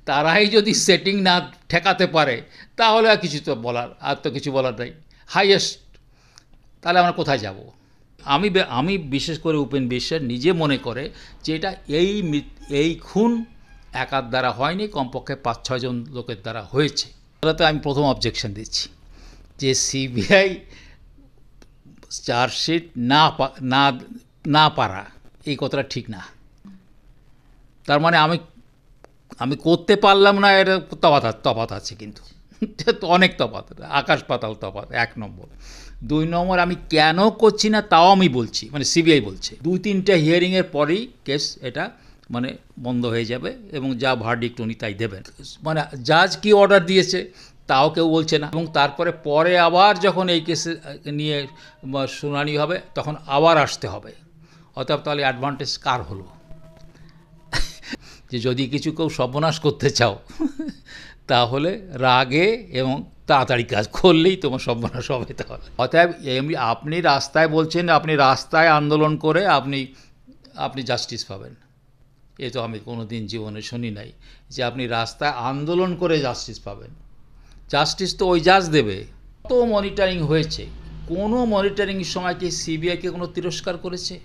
তারাই যদি সেটিং না ঠেকাতে পারে তাহলে আর কিছু তো বলার কিছু বলার নেই। হাইয়েস্ট তাহলে আমরা কোথায় যাব? আমি বিশেষ করে উপেন বিশ্বাস নিজে মনে করে যে এটা এই খুন একার দ্বারা হয়নি, কমপক্ষে 5-6 জন লোকের দ্বারা হয়েছে। তাহলে আমি প্রথম অবজেকশন দিচ্ছি যে সিবিআই চার্জশিট না পারা এই কথাটা ঠিক না। তার মানে আমি করতে পারলাম না, এটা তফাৎ আছে, কিন্তু অনেক তফাৎ, আকাশ পাতাল তফাৎ, 1 নম্বর। 2 নম্বর, আমি কেন করছি না তাও আমি বলছি, মানে সিবিআই বলছে 2-3টা হিয়ারিংয়ের পরেই কেস এটা মানে বন্ধ হয়ে যাবে এবং যা ভার্ডিক্ট উনি তাই দেবেন। মানে জাজ কি অর্ডার দিয়েছে তাও কেউ বলছে না, এবং পরে আবার যখন এই কেসে নিয়ে শুনানি হবে তখন আবার আসতে হবে। অতএব তাহলে অ্যাডভান্টেজ কার হলো? যে যদি কিছু কেউ সর্বনাশ করতে চাও তাহলে রাগে এবং তাড়াতাড়ি কাজ করলেই তোমার সর্বনাশ হবে। তাহলে অতএব আপনি রাস্তায় বলছেন, আপনি রাস্তায় আন্দোলন করে আপনি জাস্টিস পাবেন, এ তো আমি কোনো দিন জীবনে শুনি নাই যে আপনি রাস্তায় আন্দোলন করে জাস্টিস পাবেন। জাস্টিস তো ওই জাজ দেবে। কত মনিটরিং হয়েছে, কোনো মনিটরিংয়ের সময় কি সিবিআইকে কোনো তিরস্কার করেছে?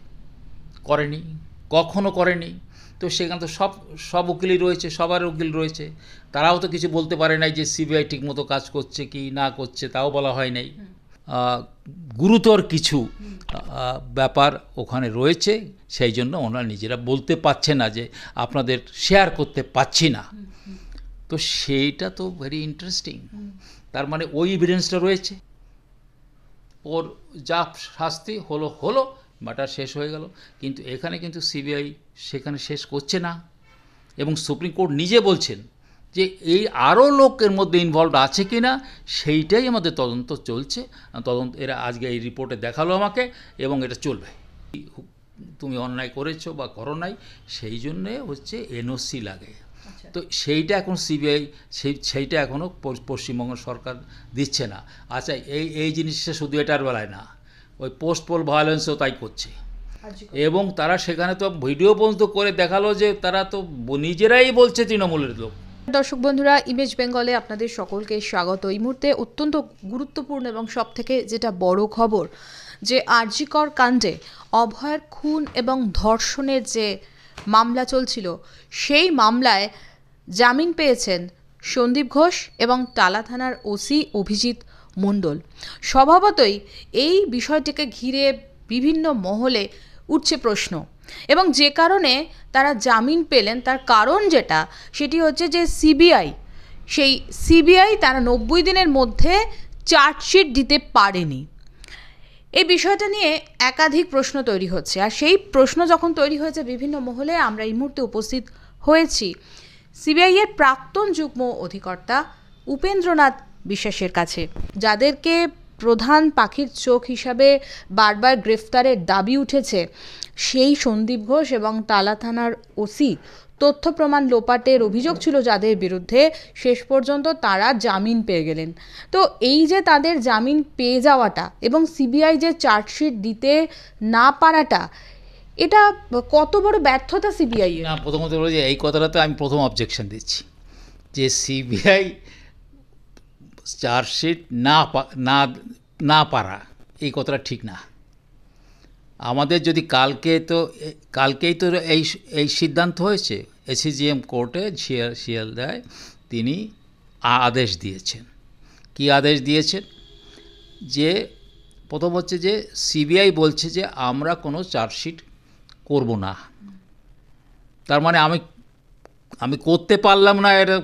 করেনি, কখনো করেনি। তো সেখানে তো সব উকিলই রয়েছে, সবার উকিল রয়েছে, তারাও তো কিছু বলতে পারে নাই যে সিবিআই ঠিকমতো কাজ করছে কি না করছে, তাও বলা হয় নাই। গুরুতর কিছু ব্যাপার ওখানে রয়েছে, সেই জন্য ওনারা নিজেরা বলতে পারছে না যে আপনাদের শেয়ার করতে পারছি না। তো সেইটা তো ভেরি ইন্টারেস্টিং। তার মানে ওই এভিডেন্সটা রয়েছে, ওর যা শাস্তি হলো ম্যাটার শেষ হয়ে গেল। কিন্তু এখানে কিন্তু সিবিআই সেখানে শেষ করছে না, এবং সুপ্রিম কোর্ট নিজে বলছেন যে এই আরও লোকের মধ্যে ইনভলভ আছে কি না সেইটাই আমাদের তদন্ত চলছে। এরা আজকে এই রিপোর্টে দেখালো আমাকে, এবং এটা চলবে। তুমি অন্যায় করেছো বা করো নাই, সেই জন্যে হচ্ছে এনওসি লাগে। তো সেইটা এখন সিবিআই সেইটা এখনও পশ্চিমবঙ্গ সরকার দিচ্ছে না। আচ্ছা, এই জিনিসটা শুধু এটার বেলায় না, ওই পোস্ট পোল ভায়োলেন্সও তাই করছে, এবং তারা সেখানে তো ভিডিও পর্যন্ত করে দেখালো যে তারা তো নিজেরাই বলছে তৃণমূলের লোক। দর্শক বন্ধুরা, ইমেজ বেঙ্গলে আপনাদের সকলকে স্বাগত। এই মুহূর্তে অত্যন্ত গুরুত্বপূর্ণ এবং সবথেকে যেটা বড় খবর, যে আর.জি. কর কাণ্ডে অভয়ের খুন এবং ধর্ষণের যে মামলা চলছিল, সেই মামলায় জামিন পেয়েছেন সন্দীপ ঘোষ এবং টালা থানার ওসি অভিজিৎ মণ্ডল। স্বভাবতই এই বিষয়টিকে ঘিরে বিভিন্ন মহলে উঠছে প্রশ্ন, এবং যে কারণে তারা জামিন পেলেন তার কারণ যেটা, সেটি হচ্ছে যে সিবিআই তারা 90 দিনের মধ্যে চার্জশিট দিতে পারেনি। এই বিষয়টা নিয়ে একাধিক প্রশ্ন তৈরি হচ্ছে, আর সেই প্রশ্ন যখন তৈরি হয়েছে বিভিন্ন মহলে, আমরা এই মুহূর্তে উপস্থিত হয়েছি সিবিআইয়ের প্রাক্তন যুগ্ম অধিকর্তা উপেন্দ্রনাথ বিশ্বাসের কাছে, যাদেরকে প্রধান পাখির চোখ হিসাবে বারবার গ্রেফতারের দাবি উঠেছে। সেই সন্দীপ ঘোষ এবং টালা থানার ওসি তথ্য প্রমাণ লোপাটের অভিযোগ ছিল যাদের বিরুদ্ধে, শেষ পর্যন্ত তারা জামিন পেয়ে গেলেন। তো এই যে তাদের জামিন পেয়ে যাওয়াটা এবং সিবিআই যে চার্জশিট দিতে না পারাটা, এটা কত বড় ব্যর্থতা সিবিআই? না, প্রথমত বলো যে এই কথাটাতে আমি প্রথম অবজেকশন দিচ্ছি যে সিবিআই চার্জশিট না পারা এই কথাটা ঠিক না। আমাদের যদি কালকেই তো এই সিদ্ধান্ত হয়েছে, এসিজিএম কোর্টে শিয়ালদায় তিনি আদেশ দিয়েছেন। কি আদেশ দিয়েছেন? যে প্রথম হচ্ছে যে সিবিআই বলছে যে আমরা কোনো চার্জশিট করব না। তার মানে আমি করতে পারলাম না, এটা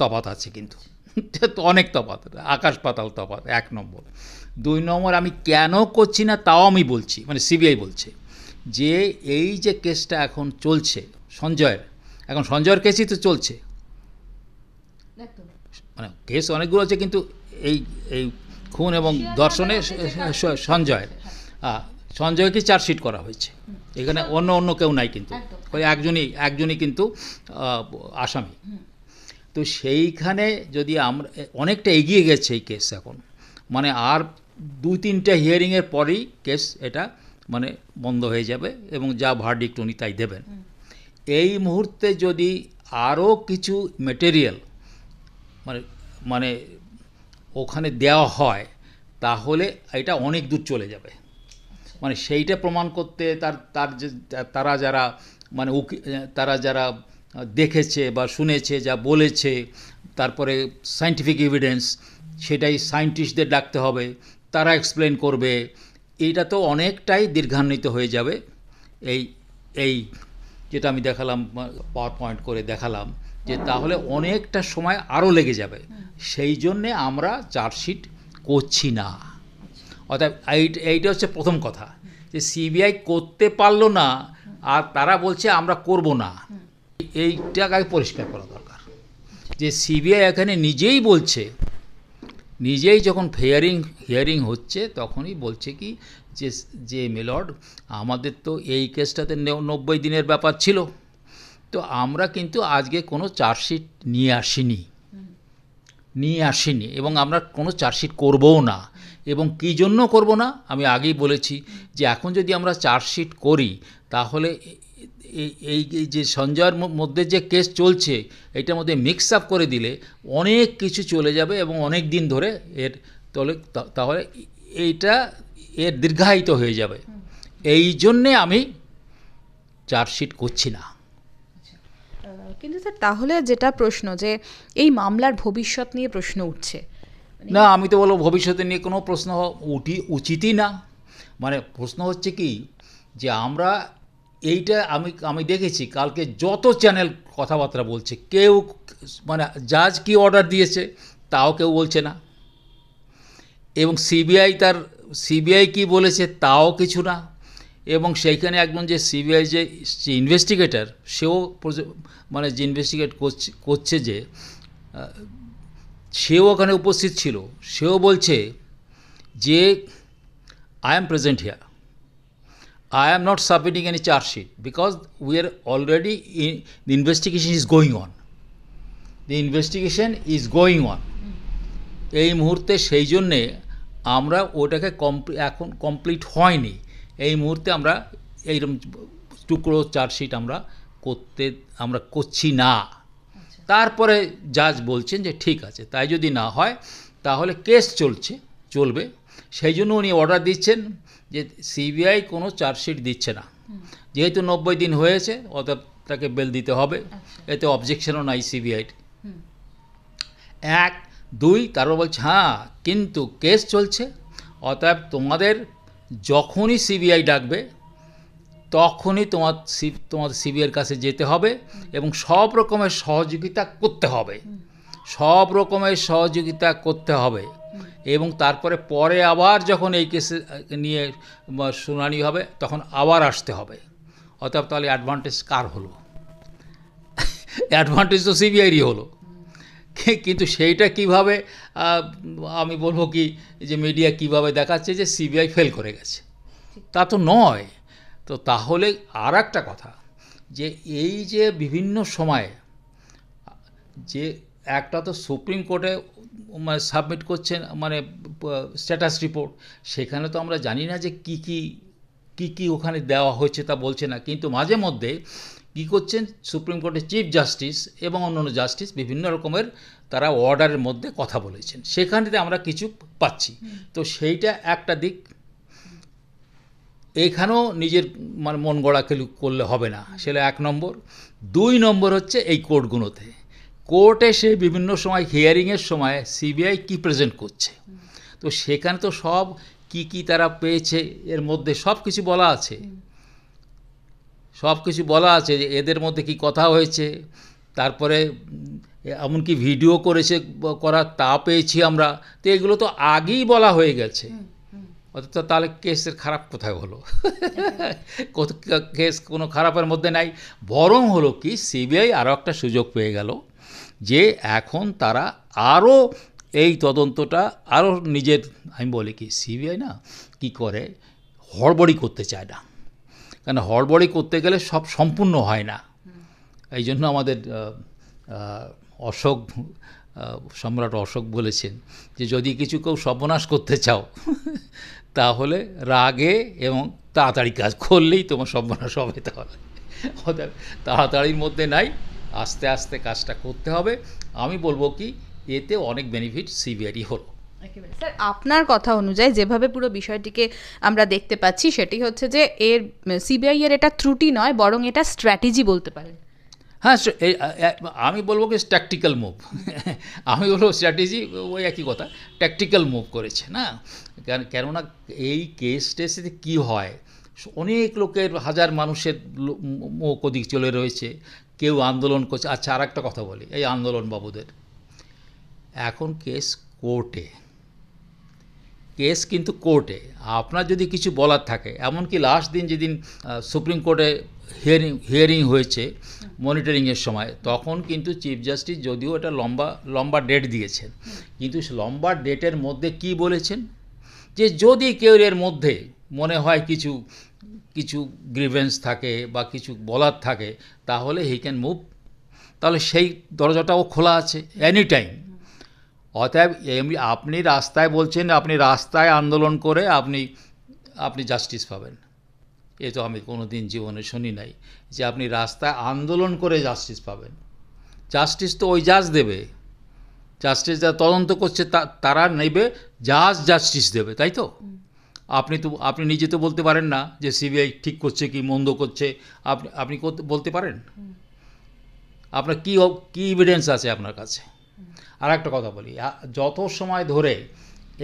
তফাৎ আছে, কিন্তু অনেক তফাৎ, আকাশ পাতাল তফাৎ, 1 নম্বর। 2 নম্বর, আমি কেন করছি না তাও আমি বলছি, মানে সিবিআই বলছে যে এই যে কেসটা এখন চলছে সঞ্জয়ের কেসই তো চলছে, মানে কেস অনেকগুলো আছে, কিন্তু এই খুন এবং ধর্ষণে সঞ্জয়কে চার্জশিট করা হয়েছে। এখানে অন্য কেউ নাই, কিন্তু ওই একজনই কিন্তু আসামি। তো সেইখানে যদি আমরা অনেকটা এগিয়ে গেছে এই কেস এখন, মানে আর 2-3টা হিয়ারিংয়ের পরেই কেস এটা মানে বন্ধ হয়ে যাবে এবং যা ভার্ডিক্ট উনি তাই দেবেন। এই মুহূর্তে যদি আরও কিছু মেটেরিয়াল মানে মানে ওখানে দেওয়া হয়, তাহলে এটা অনেক দূর চলে যাবে। মানে সেইটা প্রমাণ করতে তারা যারা মানে তারা যারা দেখেছে বা শুনেছে, যা বলেছে, তারপরে সায়েন্টিফিক এভিডেন্স, সেটাই সায়েন্টিস্টদের ডাকতে হবে, তারা এক্সপ্লেন করবে। এইটা তো অনেকটাই দীর্ঘান্বিত হয়ে যাবে। এই এই যেটা আমি দেখালাম, পাওয়ার পয়েন্ট করে দেখালাম, যে তাহলে অনেকটা সময় আরও লেগে যাবে। সেই জন্যে আমরা চার্জশিট করছি না। অর্থাৎ এইটা হচ্ছে প্রথম কথা, যে সিবিআই করতে পারলো না আর তারা বলছে আমরা করব না। এইটাকে আগে পরিষ্কার করা দরকার, যে সিবিআই এখানে নিজেই বলছে, নিজেই যখন হিয়ারিং হচ্ছে তখনই বলছে কি যে মিলর্ড, আমাদের তো এই কেসটাতে 90 দিনের ব্যাপার ছিল, তো আমরা কিন্তু আজকে কোনো চার্জশিট নিয়ে আসিনি এবং আমরা কোনো চার্জশিট করবও না। এবং কী জন্য করব না আমি আগেই বলেছি, যে এখন যদি আমরা চার্জশিট করি তাহলে এই যে সঞ্জয়ের মধ্যে যে কেস চলছে এইটার মধ্যে মিক্স আপ করে দিলে অনেক কিছু চলে যাবে এবং অনেক দিন ধরে তাহলে এইটা দীর্ঘায়িত হয়ে যাবে। এই জন্যে আমি চার্জশিট করছি না। কিন্তু স্যার, তাহলে যেটা প্রশ্ন, যে এই মামলার ভবিষ্যৎ নিয়ে প্রশ্ন উঠছে। না, আমি তো বলবো ভবিষ্যতে নিয়ে কোনো প্রশ্ন উচিতই না। মানে প্রশ্ন হচ্ছে কি, যে আমরা এইটা আমি দেখেছি কালকে যত চ্যানেল কথাবার্তা বলছে, কেউ মানে জাজ কি অর্ডার দিয়েছে তাও কেউ বলছে না, এবং সিবিআই কি বলেছে তাও কিছু না। এবং সেইখানে একজন যে সিবিআই যে ইনভেস্টিগেটর, সেও মানে যে ইনভেস্টিগেট করছে যে সেও ওখানে উপস্থিত ছিল, সেও বলছে যে I am present here, I am not submitting any charge sheet because we are already the investigation is going on. The investigation is going on. এই মুহূর্তে সেই জন্যে আমরা ওটাকে এখন কমপ্লিট হয়নি, এই মুহূর্তে আমরা এইরকম টুকরো চার্জশিট আমরা করছি না। তারপরে জাজ বলছেন যে ঠিক আছে, তাই যদি না হয় তাহলে কেস চলবে। সেই জন্য উনি অর্ডার দিচ্ছেন যে সিবিআই কোনো চার্জশিট দিচ্ছে না, যেহেতু 90 দিন হয়েছে, অতএব তাকে বেল দিতে হবে। এতে অবজেকশনও নাই সিবিআই। 1, 2 তারপর বলছে হ্যাঁ, কিন্তু কেস চলছে, অতএব তোমাদের যখনই সিবিআই ডাকবে তখনই তোমাদের সিবিআইয়ের কাছে যেতে হবে এবং সব রকমের সহযোগিতা করতে হবে, এবং তারপরে আবার যখন এই কেসে নিয়ে শুনানি হবে তখন আবার আসতে হবে। অতএব তাহলে অ্যাডভান্টেজ কার হলো? অ্যাডভান্টেজ তো সিবিআইরই হলো। কিন্তু সেইটা কিভাবে, আমি বলবো কি, যে মিডিয়া কিভাবে দেখাচ্ছে যে সিবিআই ফেল করে গেছে, তা তো নয়। তো তাহলে আর একটা কথা, যে এই যে বিভিন্ন সময়ে যে একটা তো সুপ্রিম কোর্টে মানে সাবমিট করছেন মানে স্ট্যাটাস রিপোর্ট, সেখানে তো আমরা জানি না যে কি ওখানে দেওয়া হয়েছে তা বলছে না। কিন্তু মাঝে মধ্যে কী করছেন, সুপ্রিম কোর্টের চিফ জাস্টিস এবং অন্যান্য জাস্টিস বিভিন্ন রকমের তারা অর্ডারের মধ্যে কথা বলেছেন, সেখানেতে আমরা কিছু পাচ্ছি। তো সেইটা একটা দিক, এখানেও নিজের মানে মন গড়া করলে হবে না, সেটা 1 নম্বর। 2 নম্বর হচ্ছে এই কোর্টে সে বিভিন্ন সময় হিয়ারিংয়ের সময় সিবিআই কি প্রেজেন্ট করছে, তো সেখানে তো সব কি তারা পেয়েছে এর মধ্যে সব কিছু বলা আছে, যে এদের মধ্যে কি কথা হয়েছে, তারপরে এমনকি ভিডিও করা তা পেয়েছি আমরা। তো এগুলো তো আগেই বলা হয়ে গেছে। অর্থাৎ তাহলে কেসের খারাপ কোথায় হলো? কেস কোনো খারাপের মধ্যে নাই, বরং হলো কি সিবিআই আরও একটা সুযোগ পেয়ে গেল, যে এখন তারা আরও এই তদন্তটা আরও নিজের, আমি বলি কি সিবিআই না কি করে, হড়বড়ি করতে চায় না, কারণ হড়বড়ি করতে গেলে সব সম্পূর্ণ হয় না। এই জন্য আমাদের সম্রাট অশোক বলেছেন যে যদি কিছু কেউ সর্বনাশ করতে চাও তাহলে রাগে এবং তাড়াতাড়ি কাজ করলেই তোমার সর্বনাশ হবে। তাহলে তাড়াতাড়ির মধ্যে নাই, আস্তে আস্তে কাজটা করতে হবে। আমি বলবো কি এতে অনেক বেনিফিট সিবিআইরই হলো। স্যার, আপনার কথা অনুযায়ী যেভাবে পুরো বিষয়টিকে আমরা দেখতে পাচ্ছি সেটি হচ্ছে যে এর সিবিআই এর এটা ত্রুটি নয়, বরং এটা স্ট্র্যাটেজি বলতে পারেন। হ্যাঁ, আমি বলবো কি ট্যাকটিক্যাল মুভ। আমি বলবো স্ট্র্যাটেজি ওই একই কথা, ট্যাকটিক্যাল মুভ করেছে না। কেননা এই কেস টেসে কী হয়, অনেক লোকের, হাজার মানুষের মুখ ওদিক চলে রয়েছে, কেউ আন্দোলন করছে। আচ্ছা, আর একটা কথা বলি, এই আন্দোলন বাবুদের এখন কেস কোর্টে, কেস কিন্তু কোর্টে। আপনার যদি কিছু বলার থাকে, এমনকি লাস্ট দিন যেদিন সুপ্রিম কোর্টে হিয়ারিং হয়েছে মনিটরিংয়ের সময়, তখন কিন্তু চিফ জাস্টিস যদিও এটা লম্বা ডেট দিয়েছেন, কিন্তু লম্বা ডেটের মধ্যে কি বলেছেন যে যদি কেউ এর মধ্যে মনে হয় কিছু গ্রিভেন্স থাকে বা কিছু বলার থাকে, তাহলে হি ক্যান মুভ। তাহলে সেই দরজাটাও খোলা আছে এনি টাইম। অতএব আপনি রাস্তায় বলছেন, আপনি রাস্তায় আন্দোলন করে আপনি জাস্টিস পাবেন, এ তো আমি কোনো দিন জীবনে শুনি নাই যে আপনি রাস্তায় আন্দোলন করে জাস্টিস পাবেন। জাস্টিস তো ওই জাজ দেবে, জাস্টিস যারা তদন্ত করছে তারা নেবে, জাস্টিস দেবে, তাই তো? আপনি নিজে তো বলতে পারেন না যে সিবিআই ঠিক করছে কি মন্দ করছে, আপনি বলতে পারেন? আপনার কি এভিডেন্স আছে আপনার কাছে? আর একটা কথা বলি, যত সময় ধরে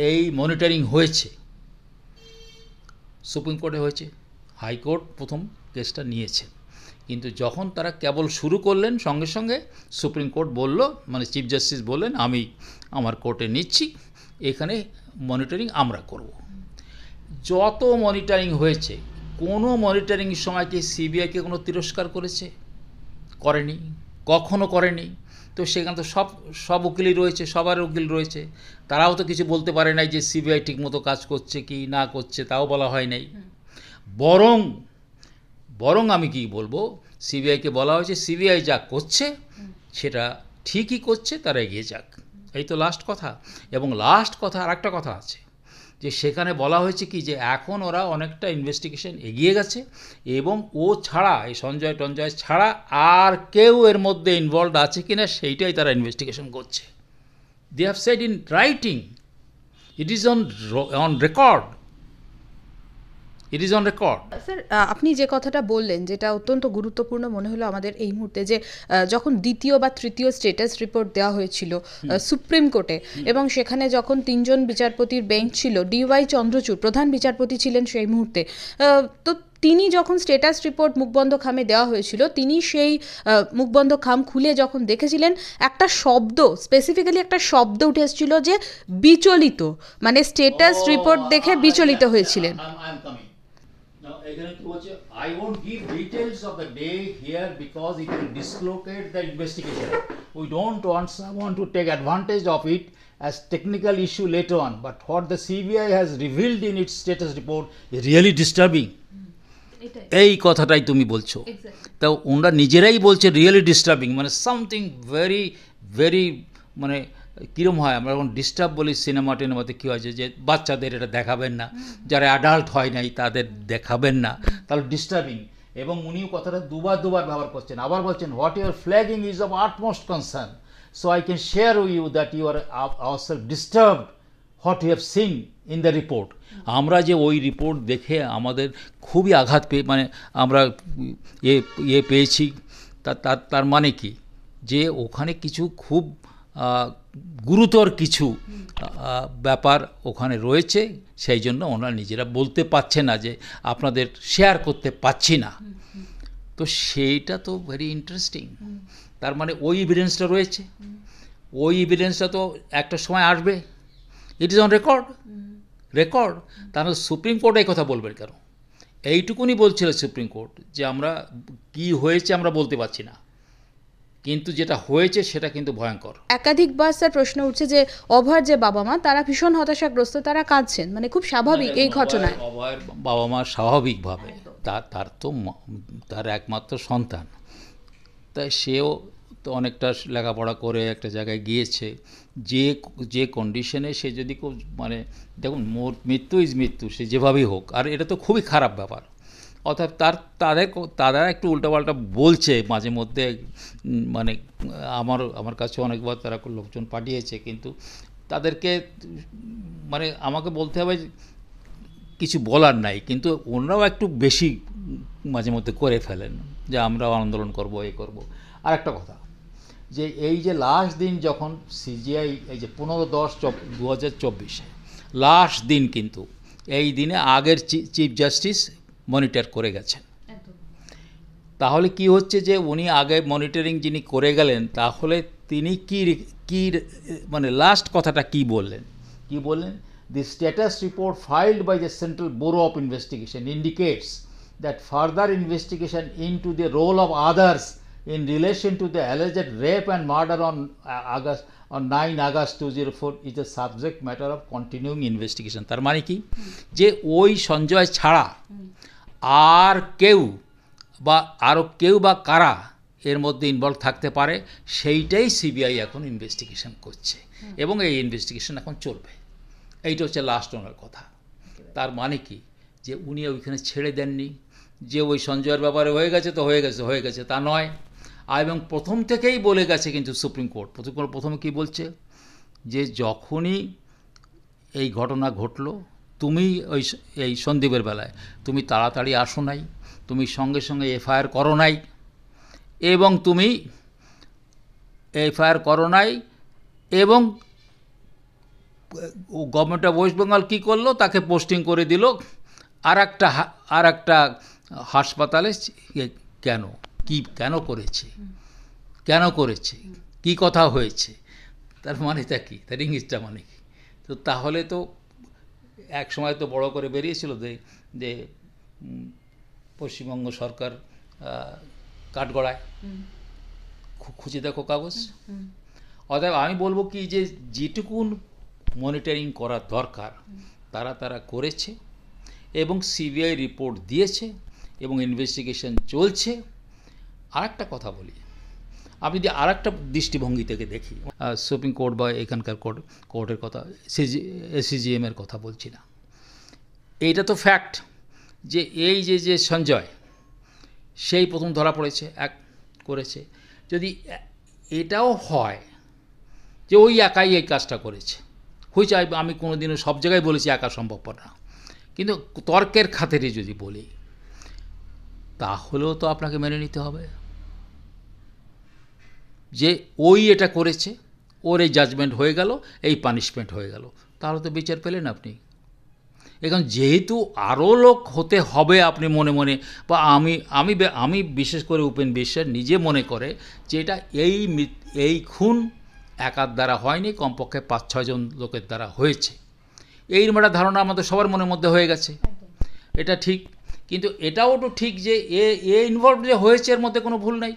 এই মনিটরিং হয়েছে, সুপ্রিম কোর্টে হয়েছে, হাইকোর্ট প্রথম কেসটা নিয়েছেন, কিন্তু যখন তারা কেবল শুরু করলেন সঙ্গে সঙ্গে সুপ্রিম কোর্ট বলল, মানে চিফ জাস্টিস বললেন আমি আমার কোর্টে নিচ্ছি, এখানে মনিটরিং আমরা করব। যত মনিটরিং হয়েছে, কোনো মনিটরিংয়ের সময় কি সিবিআইকে কোনো তিরস্কার করেছে? করেনি, কখনো করেনি। তো সেখানে তো সব উকিলই রয়েছে, সবার উকিল রয়েছে, তারাও তো কিছু বলতে পারে নাই যে সিবিআই ঠিকমতো কাজ করছে কি না করছে, তাও বলা হয় নাই। বরং আমি কি বলবো, সিবিআইকে বলা হয়েছে সিবিআই যা করছে সেটা ঠিকই করছে, তারা এগিয়ে যাক, এই তো লাস্ট কথা। এবং লাস্ট কথা আর একটা কথা আছে, যে সেখানে বলা হয়েছে কি যে এখন ওরা অনেকটা ইনভেস্টিগেশন এগিয়ে গেছে, এবং ও ছাড়া, এই সঞ্জয় ছাড়া আর কেউ এর মধ্যে ইনভলভ আছে কিনা সেইটাই তারা ইনভেস্টিগেশন করছে। They have said in writing, it is on record, it is on record. Sir, আপনি যে কথাটা বললেন, যেটা অত্যন্ত গুরুত্বপূর্ণ মনে হলো আমাদের এই মুহূর্তে, যে যখন দ্বিতীয় বা তৃতীয় স্ট্যাটাস রিপোর্ট দেওয়া হয়েছিল সুপ্রিম কোর্টে, এবং সেখানে যখন 3 জন বিচারপতির বেঞ্চ ছিল, ডিওয়াই চন্দ্রচূড় প্রধান বিচারপতি ছিলেন সেই মুহূর্তে, তো তিনি যখন স্ট্যাটাস রিপোর্ট মুখবন্ধ খামে দেওয়া হয়েছিল, তিনি সেই মুখবন্ধ খাম খুলে যখন দেখেছিলেন, একটা শব্দ, স্পেসিফিক্যালি একটা শব্দ উঠে এসেছিল যে বিচলিত, মানে স্ট্যাটাস রিপোর্ট দেখে বিচলিত হয়েছিলেন। Now, এখানে কি বলছে, I won't give details of the day here because it will dislocate the investigation. We don't want someone to take advantage of it as technical issue later on. But what the CBI has revealed in its status report is really disturbing. এই কথাটাই তুমি বলছো, তা ওনারা নিজেরাই বলছে really disturbing, মানে something very very, মানে কীরকম হয়, আমরা যখন ডিস্টার্ব বলি সিনেমা টিনেমাতে কী হয়েছে যে বাচ্চাদের এটা দেখাবেন না, যারা অ্যাডাল্ট হয় নাই তাদের দেখাবেন না, তাহলে ডিস্টার্বিং। এবং উনিও কথাটা দুবার ব্যবহার করছেন, আবার বলছেন what your flagging is of utmost concern, so I can share with you that you are ourself disturbed what you have seen in the report. আমরা যে ওই রিপোর্ট দেখে আমাদের খুবই আঘাত মানে আমরা পেয়েছি, তার মানে কি যে ওখানে কিছু খুব গুরুতর কিছু ব্যাপার ওখানে রয়েছে, সেই জন্য ওনারা নিজেরা বলতে পারছে না যে আপনাদের শেয়ার করতে পারছি না। তো সেইটা তো ভেরি ইন্টারেস্টিং। তার মানে ওই এভিডেন্সটা রয়েছে, ওই এভিডেন্সটা তো একটা সময় আসবে, ইট ইজ অন রেকর্ড। তাহলে সুপ্রিম কোর্ট এই কথা বলবেন কেন? এইটুকুনি বলছিল সুপ্রিম কোর্ট যে আমরা কি হয়েছে আমরা বলতে পারছি না, কিন্তু যেটা হয়েছে সেটা কিন্তু ভয়ঙ্কর। একাধিকবার স্যার প্রশ্ন উঠছে যে অভয়ের যে বাবা মা, তারা ভীষণ হতাশাগ্রস্ত, তারা কাঁদছেন, মানে খুব স্বাভাবিক এই ঘটনায়। অভয়ের বাবা মা স্বাভাবিকভাবে, তার একমাত্র সন্তান, তাই সেও তো অনেকটা লেখাপড়া করে একটা জায়গায় গিয়েছে, যে কন্ডিশনে সে যদি মানে দেখুন মৃত্যু ইজ মৃত্যু, সে যেভাবেই হোক, আর এটা তো খুবই খারাপ ব্যাপার। অর্থাৎ তারা একটু উল্টাপাল্টা বলছে মাঝে মধ্যে, মানে আমার কাছে অনেকবার তারা লোকজন পাঠিয়েছে, কিন্তু তাদেরকে মানে আমাকে বলতে হবে কিছু বলার নাই, কিন্তু ওনারাও একটু বেশি মাঝে মধ্যে করে ফেলেন যে আমরাও আন্দোলন করব, এই করব। আর একটা কথা, যে এই যে লাস্ট দিন যখন সিজিআই এই যে 15/10/2024 লাস্ট দিন, কিন্তু এই দিনে আগের চিফ জাস্টিস মনিটর করে গেছেন। তাহলে কি হচ্ছে যে উনি আগে মনিটরিং যিনি করে গেলেন, তাহলে তিনি কি মানে লাস্ট কথাটা কি বললেন? The status report filed by the Central Bureau of Investigation indicates that further investigation into the role of others in relation to the alleged rape and murder on 9 August 2004 is the subject matter of continuing investigation. তার মানে কি, যে ওই সঞ্জয় ছাড়া আর কেউ বা কারা এর মধ্যে ইনভলভ থাকতে পারে, সেইটাই সিবিআই এখন ইনভেস্টিগেশন করছে, এবং এই ইনভেস্টিগেশন এখন চলবে। এইটা হচ্ছে লাস্ট ওনার কথা। তার মানে কি, যে উনি ওইখানে ছেড়ে দেননি যে ওই সঞ্জয়ের ব্যাপারে হয়ে গেছে তা নয়। এবং প্রথম থেকেই বলে গেছে কিন্তু সুপ্রিম কোর্ট প্রথমে কি বলছে, যে যখনই এই ঘটনা ঘটলো, তুমি এই সন্দীপের বেলায় তুমি তাড়াতাড়ি আসো নাই, তুমি সঙ্গে সঙ্গে এফআইআর করো নাই, এবং গভর্নমেন্ট অফ ওয়েস্ট বেঙ্গল কী করলো, তাকে পোস্টিং করে দিল আর একটা হাসপাতালে। কেন করেছে কি কথা হয়েছে, তার মানেটা কি, তার ইংলিশটা মানে কি? তো তাহলে তো এক সময় তো বড় করে বেরিয়েছিল যে পশ্চিমবঙ্গ সরকার কাঠগড়ায়, খুঁজে দেখো কাগজ। অতএব আমি বলবো কি, যে যেটুকুন মনিটরিং করার দরকার তারা করেছে, এবং সিবিআই রিপোর্ট দিয়েছে, এবং ইনভেস্টিগেশন চলছে। আর একটা কথা বলি, আমি যদি আর একটা দৃষ্টিভঙ্গি থেকে দেখি, সুপ্রিম কোর্ট বা এখানকার কোর্টের কথা, এসিজিএমের কথা বলছি না, এইটা তো ফ্যাক্ট যে এই যে সঞ্জয় সেই প্রথম ধরা পড়েছে করেছে। যদি এটাও হয় যে ওই একাই এই কাজটা করেছে, হয়েছে, আমি কোনোদিনও সব জায়গায় বলেছি একা সম্ভবপর না, কিন্তু তর্কের খাতিরে যদি বলি, তাহলেও তো আপনাকে মেনে নিতে হবে যে ওই এটা করেছে, ওর এই জাজমেন্ট হয়ে গেল, এই পানিশমেন্ট হয়ে গেল, তাহলে তো বিচার পেলেন আপনি। এখন যেহেতু আরও লোক হতে হবে আপনি মনে মনে, বা আমি বিশেষ করে উপেন বিশ্বাস নিজে মনে করে যে এটা এই খুন একার দ্বারা হয়নি, কমপক্ষে 5-6 জন লোকের দ্বারা হয়েছে, এইরকম একটা ধারণা আমাদের সবার মনের মধ্যে হয়ে গেছে। এটা ঠিক, কিন্তু এটাও তো ঠিক যে এ ইনভলভ যে হয়েছে এর মধ্যে কোনো ভুল নাই।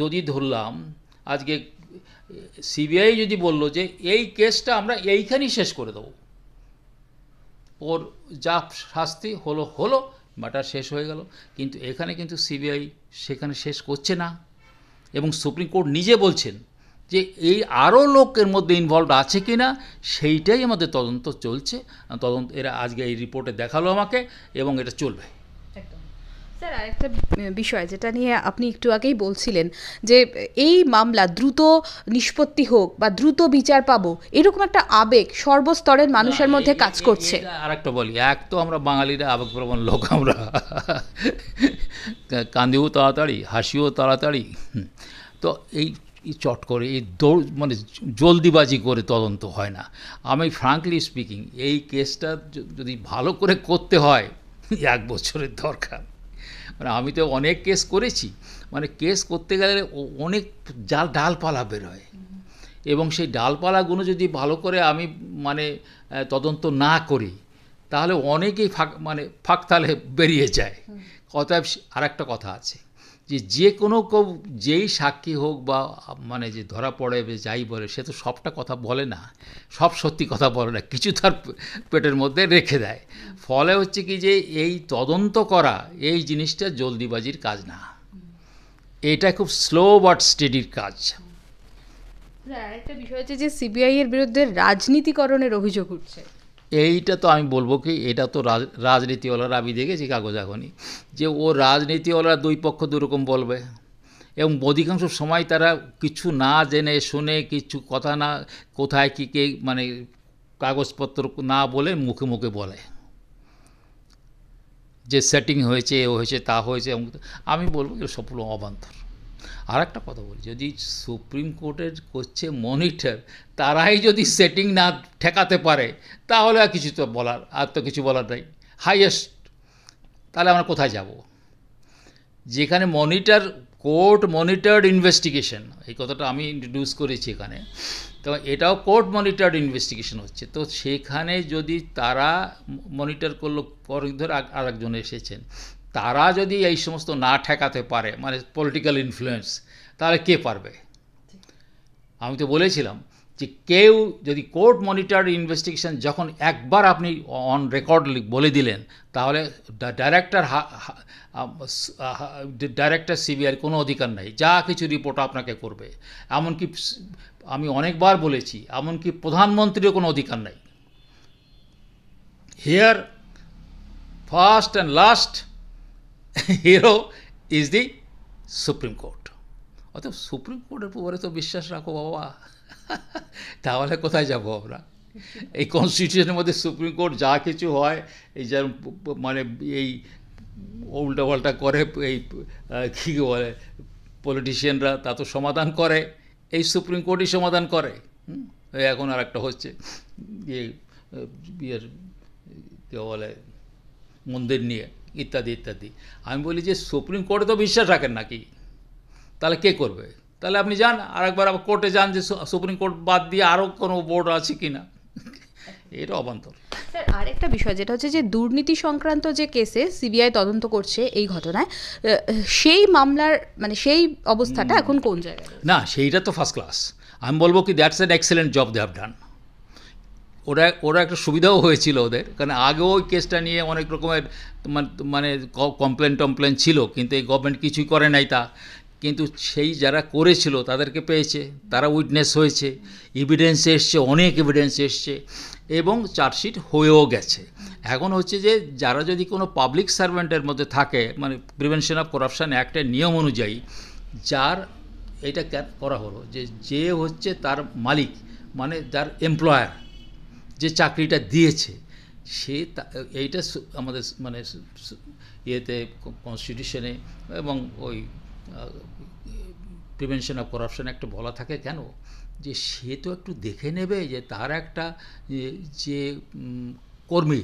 যদি ধরলাম আজকে সিবিআই যদি বলল যে এই কেসটা আমরা এইখানেই শেষ করে দেবো, ওর যা শাস্তি হলো ম্যাটার শেষ হয়ে গেল, কিন্তু এখানে কিন্তু সিবিআই সেখানে শেষ করছে না, এবং সুপ্রিম কোর্ট নিজে বলছেন যে এই আরও লোকের মধ্যে ইনভলভ আছে কি না সেইটাই আমাদের তদন্ত চলছে। এরা আজকে এই রিপোর্টে দেখালো আমাকে, এবং এটা চলবে। স্যার, আরেকটা বিষয় যেটা নিয়ে আপনি একটু আগেই বলছিলেন যে এই মামলা দ্রুত নিষ্পত্তি হোক বা দ্রুত বিচার পাবো, এরকম একটা আবেগ সর্বস্তরের মানুষের মধ্যে কাজ করছে। আর একটা বলি, এক তো আমরা বাঙালিরা আবেগপ্রবণ লোক, আমরা কান্দিও তাড়াতাড়ি, হাসিও তাড়াতাড়ি, তো এই চট করে এই মানে জলদিবাজি করে তদন্ত হয় না। আমি ফ্রাঙ্কলি স্পিকিং, এই কেসটা যদি ভালো করে করতে হয় 1 বছরের দরকার। মানে আমি তো অনেক কেস করেছি, মানে কেস করতে গেলে অনেক ডালপালা বেরোয়, এবং সেই ডালপালাগুলো যদি ভালো করে আমি মানে তদন্ত না করি, তাহলে অনেকেই ফাঁক তালে বেরিয়ে যায়। অতএব আর একটা কথা আছে, যে কোনো যেই সাক্ষী হোক বা মানে যে ধরা পড়ে যাই বলে, সে তো সবটা কথা বলে না, সব সত্যি কথা বলে না, কিছু তার পেটের মধ্যে রেখে দেয়। ফলে হচ্ছে কি, যে এই তদন্ত করা এই জিনিসটা জলদিবাজির কাজ না, এটা খুব স্লো বাট স্টেডির কাজ। আরেকটা বিষয় হচ্ছে যে সিবিআই এর বিরুদ্ধে রাজনীতিকরণের অভিযোগ উঠছে। এইটা তো আমি বলবো কি, এটা তো রাজনীতিওয়ালারা, আমি দেখেছি কাগজ এখনই, যে ও রাজনীতিওয়ালারা দুই পক্ষ দুরকম বলবে, এবং অধিকাংশ সময় তারা কিছু না জেনে শুনে, কিছু কথা না, কোথায় কী কে মানে কাগজপত্র না বলে মুখে মুখে বলে যে সেটিং হয়েছে, এ হয়েছে, তা হয়েছে। আমি বলবো যে সবগুলো অবান্তর। আর একটা কথা বলি, যদি সুপ্রিম কোর্টের করছে মনিটর, তারাই যদি সেটিং না ঠেকাতে পারে, তাহলে আর কিছু তো বলার, আর তো কিছু বলার নাই, হাইয়েস্ট। তাহলে আমরা কোথায় যাব? যেখানে মনিটর, কোর্ট মনিটরড ইনভেস্টিগেশন, এই কথাটা আমি ইন্ট্রোডিউস করেছি এখানে, তো এটাও কোর্ট মনিটরড ইনভেস্টিগেশন হচ্ছে। তো সেখানে যদি তারা মনিটর করলো, ধর আরেকজন এসেছেন, তারা যদি এই সমস্ত না ঠেকাতে পারে, মানে পলিটিক্যাল ইনফ্লুয়েন্স, তাহলে কে পারবে? আমি তো বলেছিলাম যে কেউ যদি কোর্ট মনিটরড ইনভেস্টিগেশন যখন একবার আপনি অন রেকর্ড বলে দিলেন, তাহলে ডাইরেক্টর সিবিআই কোনো অধিকার নাই, যা কিছু রিপোর্ট আপনাকে করবে। এমনকি আমি অনেকবার বলেছি, এমনকি প্রধানমন্ত্রীরও কোনো অধিকার নাই। Here first and last hero is the supreme court. অতএব সুপ্রিম কোর্টের উপরে তো বিশ্বাস রাখো বাবা, তাহলে কোথায় যাব আমরা? এই কনস্টিটিউশনের মধ্যে সুপ্রিম কোর্ট যা কিছু হয়, এই যার মানে এই উল্টাপাল্টা করে, এই কী বলে পলিটিশিয়ানরা, তা তো সমাধান করে, এই সুপ্রিম কোর্টই সমাধান করে। এখন আর একটা হচ্ছে ইয়ের কী বলে মন্দির নিয়ে, ইত্যাদি ইত্যাদি। আমি বলি যে সুপ্রিম কোর্টে তো বিশ্বাস রাখেন নাকি? তাহলে কে করবে? তাহলে আপনি যান আরেকবার আবার কোর্টে যান, যে সুপ্রিম কোর্ট বাদ দিয়ে আরও কোনো বোর্ড আছে কি না। এটা অবান্তর। স্যার, আরেকটা বিষয় যেটা হচ্ছে যে দুর্নীতি সংক্রান্ত যে কেসে সিবিআই তদন্ত করছে এই ঘটনায়, সেই মামলার মানে সেই অবস্থাটা এখন কোন জায়গায়? না, সেইটা তো ফার্স্ট ক্লাস। আমি বলবো কি, that's an excellent job they have done. ওরা একটা সুবিধাও হয়েছিল ওদের, কারণ আগেও ওই কেসটা নিয়ে অনেক রকমের মানে কমপ্লেন ছিল, কিন্তু এই গভর্নমেন্ট কিছুই করে নাই তা। কিন্তু সেই যারা করেছিল তাদেরকে পেয়েছে, তারা উইটনেস হয়েছে, এভিডেন্স এসছে, অনেক এভিডেন্স এসছে, এবং চার্জশিট হয়েও গেছে। এখন হচ্ছে যে যারা যদি কোনো পাবলিক সার্ভেন্টের মধ্যে থাকে, মানে প্রিভেনশন অফ করাপশন অ্যাক্টের নিয়ম অনুযায়ী, যার এটা করা হলো যে হচ্ছে তার মালিক, মানে যার এমপ্লয়ার, যে চাকরিটা দিয়েছে, সে এইটা আমাদের মানে ইয়েতে কনস্টিটিউশনে এবং ওই প্রিভেনশন অফ করাপশন একটা বলা থাকে কেন, যে সে তো একটু দেখে নেবে যে তার একটা যে কর্মী,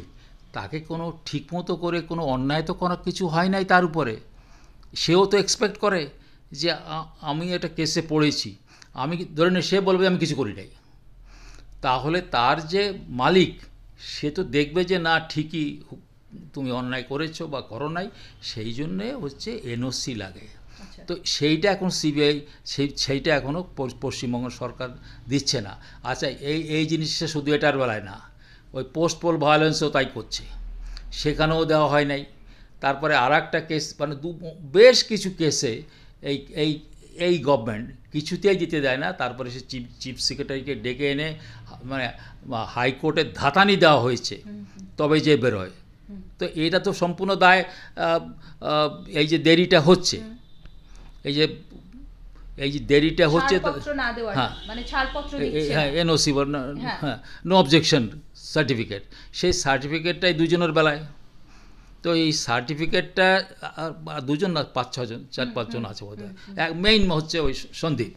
তাকে কোনো ঠিকমতো করে কোনো অন্যায় তো কোনো কিছু হয় নাই তার উপরে, সেও তো এক্সপেক্ট করে যে আমি একটা কেসে পড়েছি, আমি ধরে নে সে বলবে আমি কিছু করি নাই, তাহলে তার যে মালিক সে তো দেখবে যে না ঠিকই তুমি অন্যায় করেছো বা করো নাই, সেই জন্যে হচ্ছে এনওসি লাগে। তো সেইটা এখন সিবিআই সেইটা এখনও পশ্চিমবঙ্গ সরকার দিচ্ছে না। আচ্ছা, এই জিনিসটা শুধু এটার বেলায় না, ওই পোস্ট পোল ভায়োলেন্সও তাই করছে, সেখানেও দেওয়া হয় নাই। তারপরে আর একটা কেস, মানে বেশ কিছু কেসে এই গভর্নমেন্ট কিছুতেই দিতে দেয় না। তারপরে সে চিফ সেক্রেটারিকে ডেকে এনে মানে হাইকোর্টের ধাতানি দেওয়া হয়েছে, তবে যে বেরোয়। তো এটা তো সম্পূর্ণ দায়, এই যে দেরিটা হচ্ছে, এই যে দেরিটা হচ্ছে, হ্যাঁ এনওসি, হ্যাঁ নো অবজেকশন সার্টিফিকেট, সেই সার্টিফিকেটটাই দুজনের বেলায়। তো এই সার্টিফিকেটটা দুজন না 5-6 জন, 4-5 জন আছে বোধ হয়, মেইন হচ্ছে ওই সন্দীপ।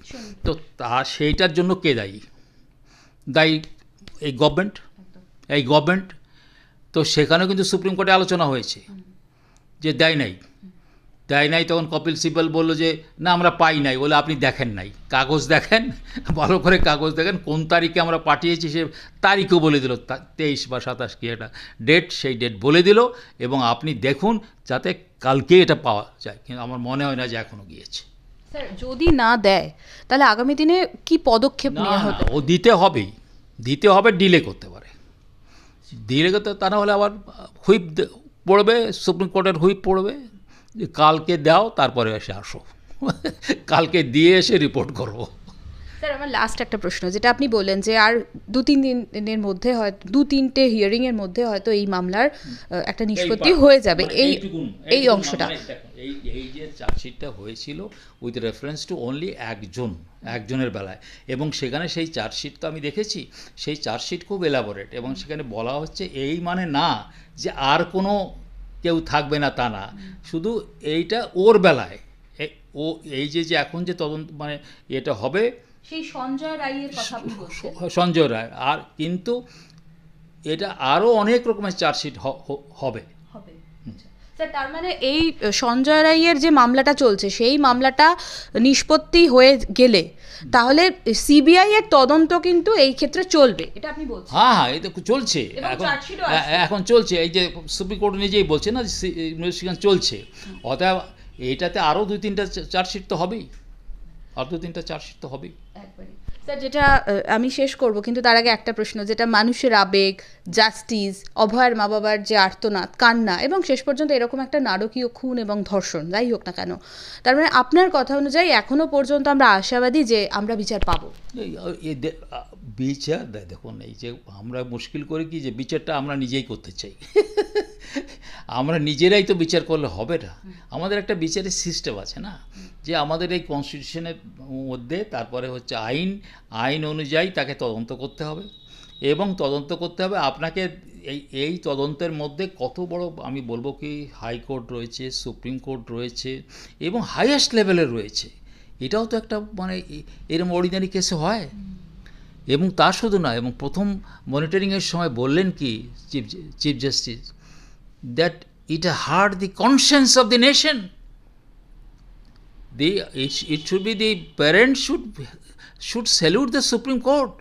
তো সেইটার জন্য কে দায়ী? এই গভর্নমেন্ট। তো সেখানেও কিন্তু সুপ্রিম কোর্টে আলোচনা হয়েছে যে দেয় নাই, তখন কপিল সিব্বল বললো যে না আমরা পাই নাই, বলে আপনি দেখেন নাই, কাগজ দেখেন, ভালো করে কাগজ দেখেন, কোন তারিখে আমরা পাঠিয়েছি সে তারিখও বলে দিল, 23 বা 27 কি একটা ডেট, সেই ডেট বলে দিল, এবং আপনি দেখুন যাতে কালকে এটা পাওয়া যায়। কিন্তু আমার মনে হয় না যে এখনও গিয়েছে। স্যার, যদি না দেয় তাহলে আগামী দিনে কি পদক্ষেপ নেওয়া হবে? ও দিতে হবে, ডিলে করতে পারে, তা না হলে আবার হুইপ পড়বে, সুপ্রিম কোর্টের হুইপ পড়বে যে কালকে দাও, তারপরে এসে আসো, কালকে দিয়ে এসে রিপোর্ট করবো। স্যার আমার লাস্ট একটা প্রশ্ন, যেটা আপনি বললেন যে আর 2-3 দিনের মধ্যে হয়তো 2-3টে হিয়ারিংয়ের মধ্যে হয়তো এই মামলার একটা নিষ্পত্তি হয়ে যাবে, এই অংশটা। এই যে চার্জশিটটা হয়েছিল উইথ রেফারেন্স টু অনলি একজনের বেলায়, এবং সেখানে সেই চার্জশিট তো আমি দেখেছি, সেই চার্জশিট খুব এলাবোরেট, এবং সেখানে বলা হচ্ছে এই মানে না যে আর কোনো কেউ থাকবে না তা না, শুধু এইটা ওর বেলায় ও এই যে এখন যে তদন্ত মানে এটা হবে সেই সঞ্জয় রায়ের কথা আপনি বলছেন, সঞ্জয় রায়, আর কিন্তু এটা আরও অনেক রকমের চার্জশিট হবে। স্যার তার মানে এই সঞ্জয় রায়ের যে মামলাটা চলছে সেই মামলাটা নিষ্পত্তি হয়ে গেলে তাহলে সিবিআই এর তদন্ত কিন্তু এই ক্ষেত্রে চলবে, এটা আপনি বলছেন? হ্যাঁ, এই তো চলছে এখন চলছে, এই যে সুপ্রিম কোর্ট নিজেই বলছে না ইনভেস্টিগেশন চলছে, অতএব এটাতে আরও 2-3টা চার্জশিট তো হবেই, আর 2-3টা চার্জশিট তো হবেই। স্যার যেটা আমি শেষ করব, কিন্তু তার আগে একটা প্রশ্ন, যেটা মানুষের আবেগ, জাস্টিস, অভয়ের মা বাবার যে আর্তনাদ, কান্না, এবং শেষ পর্যন্ত এরকম একটা নারকীয় খুন এবং ধর্ষণ যাই হোক না কেন, তার মানে আপনার কথা অনুযায়ী এখনো পর্যন্ত আমরা আশাবাদী যে আমরা বিচার পাবো? বিচার দেখুন, এই যে আমরা মুশকিল করে কি যে বিচারটা আমরা নিজেই করতে চাই আমরা নিজেরাই তো বিচার করলে হবে না, আমাদের একটা বিচারের সিস্টেম আছে না, যে আমাদের এই কনস্টিটিউশনের মধ্যে তারপরে হচ্ছে আইন অনুযায়ী তাকে তদন্ত করতে হবে, এবং তদন্ত করতে হবে আপনাকে এই তদন্তের মধ্যে কত বড় আমি বলবো কি হাইকোর্ট রয়েছে, সুপ্রিম কোর্ট রয়েছে, এবং হাইয়েস্ট লেভেলের রয়েছে, এটাও তো একটা মানে এরকম অর্ডিনারি কেসে হয়। এবং তা শুধু না, এবং প্রথম মনিটরিংয়ের সময় বললেন কি chief justice, that it heart the conscience of the nation, it should be the parents should salute the Supreme Court,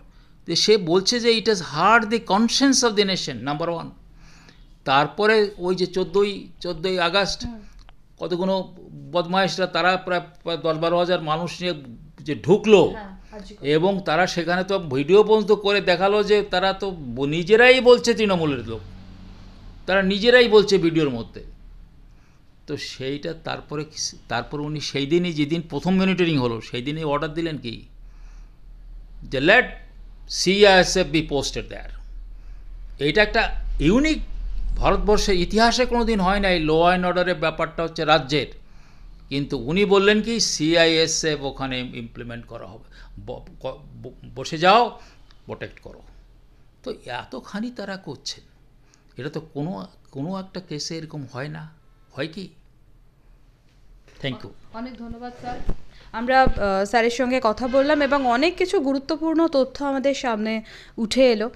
সে বলছে যে it has heart the conscience of the nation, number 1। তারপরে ওই যে 14ই আগস্ট কতগুলো বদমাইশরা তারা প্রায় 10-12 হাজার মানুষ নিয়ে যে ঢুকলো, এবং তারা সেখানে তো ভিডিও পর্যন্ত করে দেখালো যে তারা তো নিজেরাই বলছে তৃণমূলের লোক, তারা নিজেরাই বলছে ভিডিওর মধ্যে। তো সেইটা তারপর উনি সেই দিনই, যেদিন প্রথম মনিটরিং হলো সেই দিনই অর্ডার দিলেন কি যে লেট CISF বি পোস্টেড দেয়ার। এইটা একটা ইউনিক, ভারতবর্ষের ইতিহাসে কোনো দিন হয় না এই ল অ্যান্ড অর্ডারের ব্যাপারটা হচ্ছে রাজ্যের, কিন্তু উনি বললেন কি CISF ওখানে ইমপ্লিমেন্ট করা হবে, বসে যাও, প্রোটেক্ট করো। তো এতখানি তারা করছেন, এটা তো কোনো একটা কেসে এরকম হয় না, হয় কি? থ্যাংক ইউ, অনেক ধন্যবাদ স্যার। আমরা স্যারের সঙ্গে কথা বললাম এবং অনেক কিছু গুরুত্বপূর্ণ তথ্য আমাদের সামনে উঠে এলো,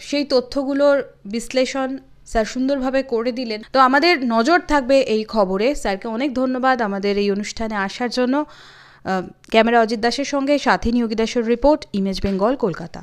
সেই তথ্যগুলোর বিশ্লেষণ স্যার সুন্দরভাবে করে দিলেন। তো আমাদের নজর থাকবে এই খবরে। স্যারকে অনেক ধন্যবাদ আমাদের এই অনুষ্ঠানে আসার জন্য। ক্যামেরা অজিত দাসের সঙ্গে সাথী নিয়োগী দাসের রিপোর্ট, ইমেজ বেঙ্গল, কলকাতা।